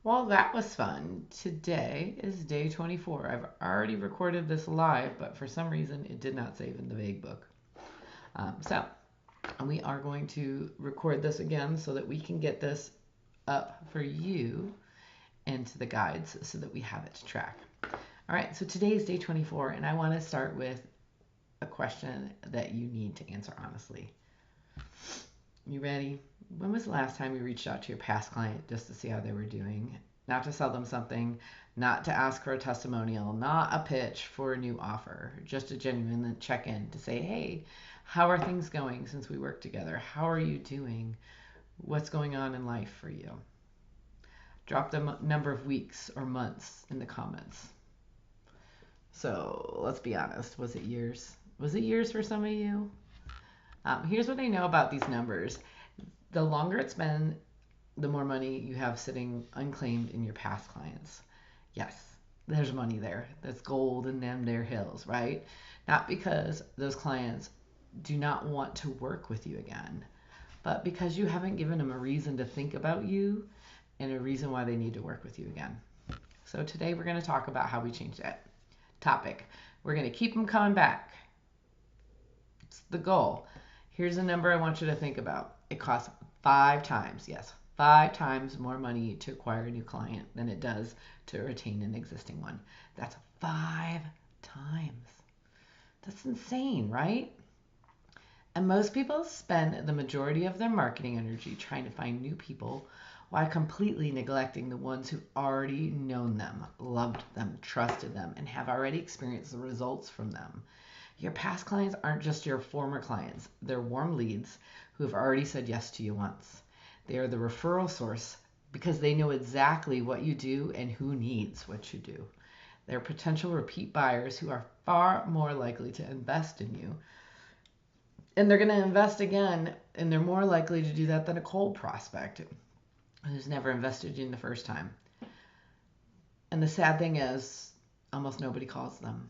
Well, that was fun. Today is day 24. I've already recorded this live, but for some reason it did not save in the vague book. So we are going to record this again so that we can get this up for you into the guides so that we have it to track. All right, so today is day 24, and I want to start with a question that you need to answer honestly. You ready? When was the last time you reached out to your past client just to see how they were doing? Not to sell them something, not to ask for a testimonial, not a pitch for a new offer, just a genuine check in to say, hey, how are things going since we worked together? How are you doing? What's going on in life for you? Drop the number of weeks or months in the comments. So let's be honest. Was it years? Was it years for some of you? Here's what I know about these numbers. The longer it's been, the more money you have sitting unclaimed in your past clients. Yes, there's money there. That's gold in them there hills, right? Not because those clients do not want to work with you again, but because you haven't given them a reason to think about you and a reason why they need to work with you again. So today we're going to talk about how we change that topic. We're going to keep them coming back. It's the goal. Here's a number I want you to think about. It costs 5 times, yes, 5 times more money to acquire a new client than it does to retain an existing one. That's 5 times. That's insane, right? And most people spend the majority of their marketing energy trying to find new people while completely neglecting the ones who've already known them, loved them, trusted them, and have already experienced the results from them. Your past clients aren't just your former clients. They're warm leads who have already said yes to you once. They are the referral source because they know exactly what you do and who needs what you do. They're potential repeat buyers who are far more likely to invest in you. And they're going to invest again, and they're more likely to do that than a cold prospect who's never invested in you the first time. And the sad thing is, almost nobody calls them.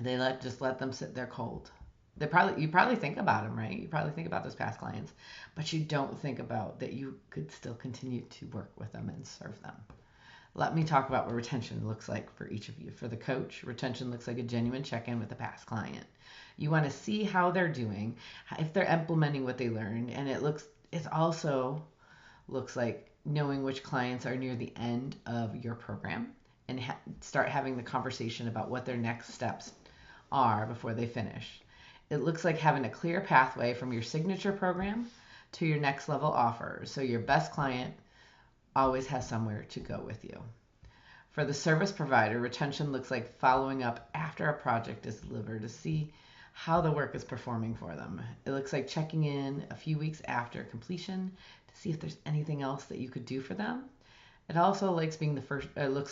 They just let them sit there cold. You probably think about them, right? You probably think about those past clients, but you don't think about that you could still continue to work with them and serve them. Let me talk about what retention looks like for each of you. For the coach, retention looks like a genuine check-in with the past client. You want to see how they're doing, if they're implementing what they learned, and it also looks like knowing which clients are near the end of your program and start having the conversation about what their next steps are before they finish. It looks like having a clear pathway from your signature program to your next level offer, so your best client always has somewhere to go with you. For the service provider, retention looks like following up after a project is delivered to see how the work is performing for them. It looks like checking in a few weeks after completion to see if there's anything else that you could do for them. It also looks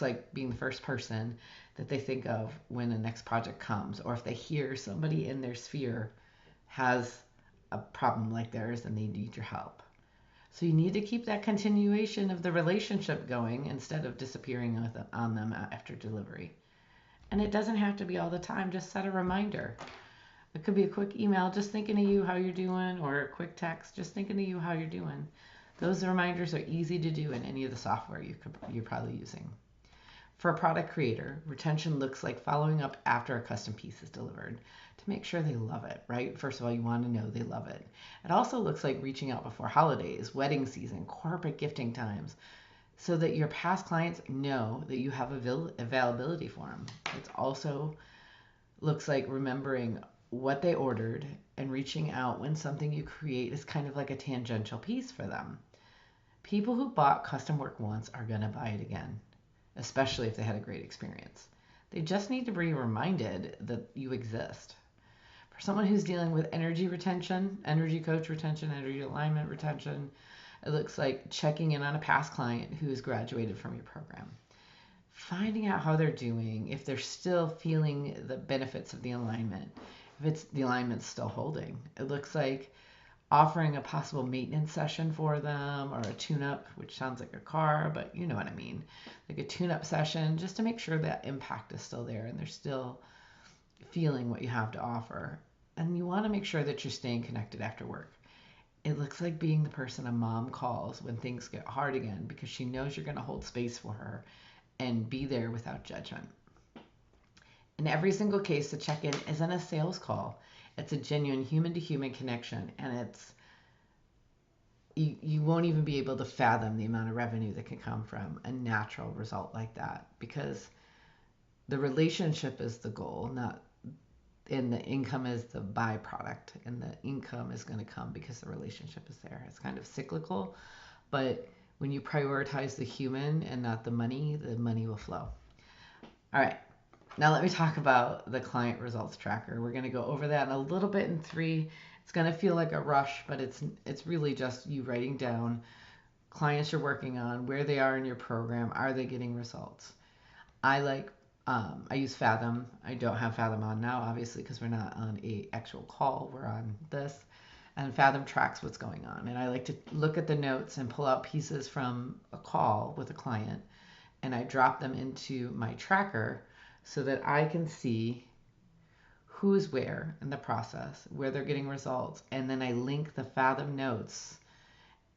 like being the first person that they think of when the next project comes, or if they hear somebody in their sphere has a problem like theirs and they need your help. So you need to keep that continuation of the relationship going instead of disappearing on them after delivery. And it doesn't have to be all the time. Just set a reminder. It could be a quick email, just thinking of you, how you're doing, or a quick text, just thinking of you, how you're doing. Those reminders are easy to do in any of the software you're probably using. For a product creator, retention looks like following up after a custom piece is delivered to make sure they love it, right? First of all, you want to know they love it. It also looks like reaching out before holidays, wedding season, corporate gifting times, so that your past clients know that you have availability for them. It also looks like remembering what they ordered and reaching out when something you create is kind of like a tangential piece for them. People who bought custom work once are going to buy it again, especially if they had a great experience. They just need to be reminded that you exist. For someone who's dealing with energy retention, energy coach retention, energy alignment retention, it looks like checking in on a past client who has graduated from your program. Finding out how they're doing, if they're still feeling the benefits of the alignment, if the alignment's still holding. It looks like offering a possible maintenance session for them, or a tune-up, which sounds like a car, but you know what I mean. Like a tune-up session, just to make sure that impact is still there and they're still feeling what you have to offer. And you want to make sure that you're staying connected after work. It looks like being the person a mom calls when things get hard again because she knows you're going to hold space for her and be there without judgment. In every single case, the check-in isn't a sales call. It's a genuine human-to-human connection, and you won't even be able to fathom the amount of revenue that can come from a natural result like that, because the relationship is the goal, not and the income is the byproduct, and the income is going to come because the relationship is there. It's kind of cyclical, but when you prioritize the human and not the money will flow. All right, now let me talk about the client results tracker. We're going to go over that in a little bit in 3. It's going to feel like a rush, but it's really just you writing down clients you're working on, where they are in your program, are they getting results. I use Fathom. I don't have Fathom on now, obviously, because we're not on a actual call. We're on this. And Fathom tracks what's going on. And I like to look at the notes and pull out pieces from a call with a client. And I drop them into my tracker so that I can see who's where in the process, where they're getting results. And then I link the Fathom notes,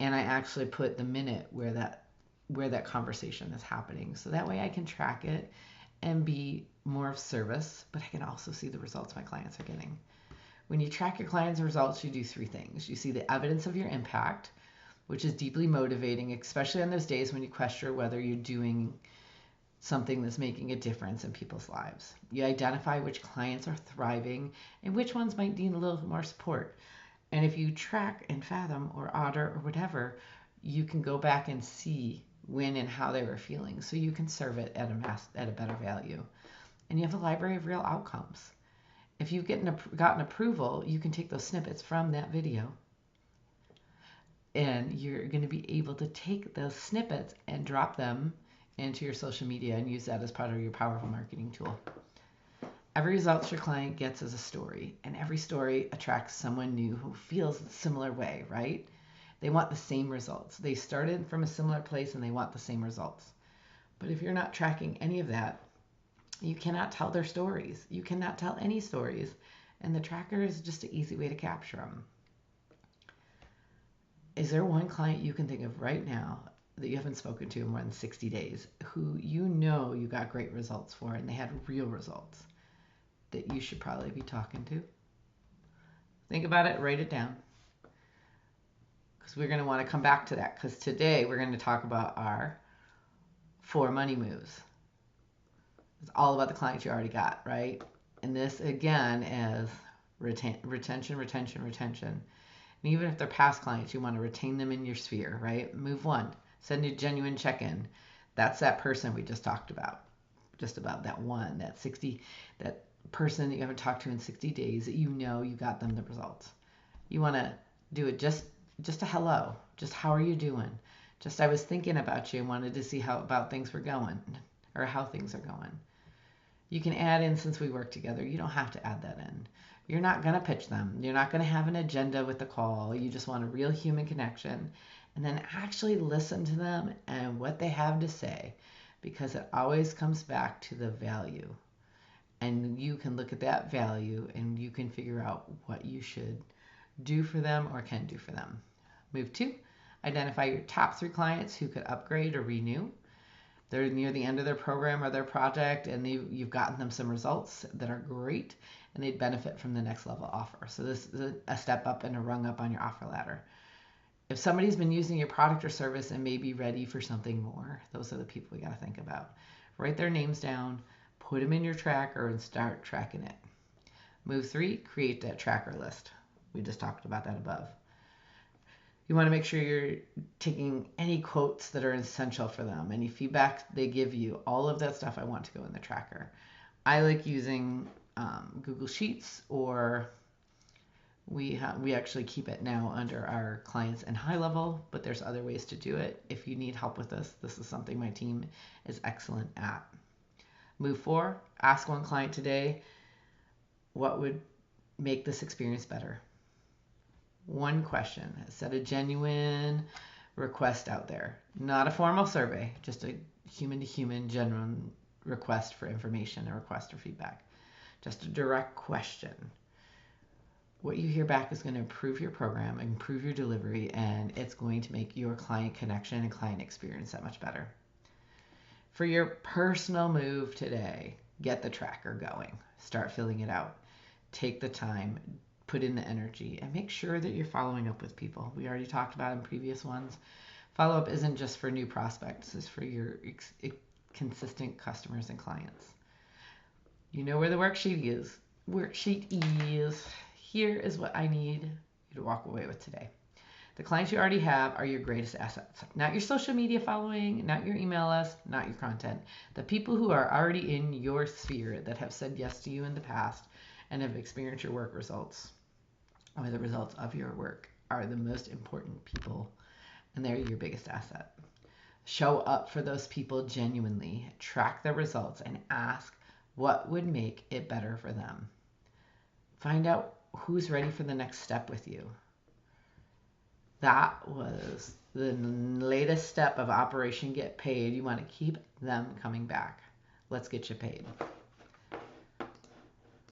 and I actually put the minute where that conversation is happening. So that way I can track it and be more of service, but I can also see the results my clients are getting. When you track your clients' results, you do 3 things. You see the evidence of your impact, which is deeply motivating, especially on those days when you question whether you're doing something that's making a difference in people's lives. You identify which clients are thriving and which ones might need a little more support. And if you track in Fathom or Otter or whatever, you can go back and see when and how they were feeling, so you can serve it at a better value. And you have a library of real outcomes. If you've gotten approval, you can take those snippets from that video, and you're going to be able to take those snippets and drop them into your social media and use that as part of your powerful marketing tool. Every result your client gets is a story, and every story attracts someone new who feels a similar way, right? They want the same results. They started from a similar place and they want the same results. But if you're not tracking any of that, you cannot tell their stories. You cannot tell any stories. And the tracker is just an easy way to capture them. Is there one client you can think of right now that you haven't spoken to in more than 60 days who you know you got great results for and they had real results that you should probably be talking to? Think about it, write it down. Because we're going to want to come back to that, because today we're going to talk about our 4 money moves. It's all about the clients you already got, right? And this again is retention. And even if they're past clients, you want to retain them in your sphere, right? Move 1, send a genuine check-in. That's that person we just talked about. Just about that one, that person that you haven't talked to in 60 days that you know you got them the results. You want to do it just a hello, just how are you doing? Just I was thinking about you and wanted to see how things were going, or how things are going. You can add in, since we work together, you don't have to add that in. You're not going to pitch them. You're not going to have an agenda with the call. You just want a real human connection, and then actually listen to them and what they have to say, because it always comes back to the value. And you can look at that value and you can figure out what you should do for them or can do for them. Move 2, identify your top 3 clients who could upgrade or renew. They're near the end of their program or their project, and you've gotten them some results that are great, and they'd benefit from the next level offer. So this is a step up and a rung up on your offer ladder. If somebody's been using your product or service and may be ready for something more, those are the people we got to think about. Write their names down, put them in your tracker, and start tracking it. Move 3, create that tracker list. We just talked about that above. You want to make sure you're taking any quotes that are essential for them, any feedback they give you, all of that stuff I want to go in the tracker. I like using Google Sheets, or we actually keep it now under our clients and high level, but there's other ways to do it. If you need help with this is something my team is excellent at. Move 4, ask one client today, what would make this experience better? One question. Set a genuine request out there. Not a formal survey, just a human-to-human genuine request for information, a request for feedback. Just a direct question. What you hear back is going to improve your program, improve your delivery, and it's going to make your client connection and client experience that much better. For your personal move today, get the tracker going. Start filling it out. Take the time, put in the energy, and make sure that you're following up with people. We already talked about in previous ones. Follow-up isn't just for new prospects. It's for your consistent customers and clients. You know where the worksheet is. Here is what I need you to walk away with today. The clients you already have are your greatest assets. Not your social media following, not your email list, not your content. The people who are already in your sphere that have said yes to you in the past and have experienced your work results, or the results of your work, are the most important people, and they're your biggest asset. Show up for those people genuinely, track their results, and ask what would make it better for them. Find out who's ready for the next step with you. That was the latest step of Operation Get Paid. You want to keep them coming back. Let's get you paid.